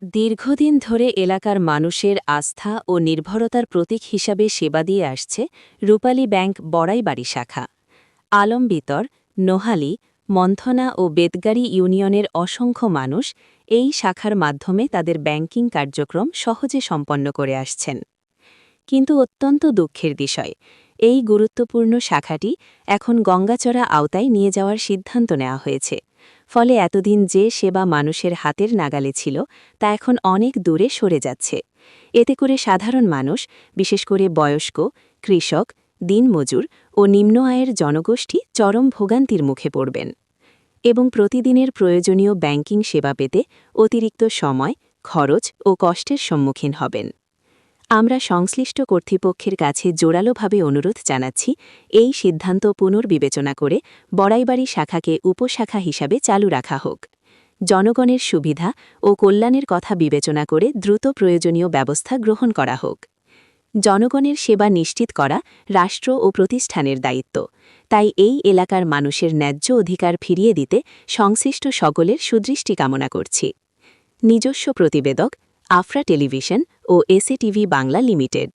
দীর্ঘদিন ধরে এলাকার মানুষের আস্থা ও নির্ভরতার প্রতীক হিসাবে সেবা দিয়ে আসছে রূপালী ব্যাংক বড়াইবাড়ি শাখা। আলমবিতর, নোহালী, মন্থনা ও বেতগাড়ি ইউনিয়নের অসংখ্য মানুষ এই শাখার মাধ্যমে তাদের ব্যাংকিং কার্যক্রম সহজে সম্পন্ন করে আসছেন। কিন্তু অত্যন্ত দুঃখের বিষয়, এই গুরুত্বপূর্ণ শাখাটি এখন গঙ্গাচড়া আওতায় নিয়ে যাওয়ার সিদ্ধান্ত নেওয়া হয়েছে। ফলে এতদিন যে সেবা মানুষের হাতের নাগালে ছিল তা এখন অনেক দূরে সরে যাচ্ছে। এতে করে সাধারণ মানুষ, বিশেষ করে বয়স্ক, কৃষক, দিনমজুর ও নিম্ন আয়ের জনগোষ্ঠী চরম ভোগান্তির মুখে পড়বেন এবং প্রতিদিনের প্রয়োজনীয় ব্যাংকিং সেবা পেতে অতিরিক্ত সময়, খরচ ও কষ্টের সম্মুখীন হবেন। আমরা সংশ্লিষ্ট কর্তৃপক্ষের কাছে জোরালোভাবে অনুরোধ জানাচ্ছি, এই সিদ্ধান্ত পুনর্বিবেচনা করে বড়াইবাড়ি শাখাকে উপশাখা হিসাবে চালু রাখা হোক। জনগণের সুবিধা ও কল্যাণের কথা বিবেচনা করে দ্রুত প্রয়োজনীয় ব্যবস্থা গ্রহণ করা হোক। জনগণের সেবা নিশ্চিত করা রাষ্ট্র ও প্রতিষ্ঠানের দায়িত্ব, তাই এই এলাকার মানুষের ন্যায্য অধিকার ফিরিয়ে দিতে সংশ্লিষ্ট সকলের সুদৃষ্টি কামনা করছি। নিজস্ব প্রতিবেদক, আফরা টেলিভিশন ও এসএটিভি বাংলা লিমিটেড।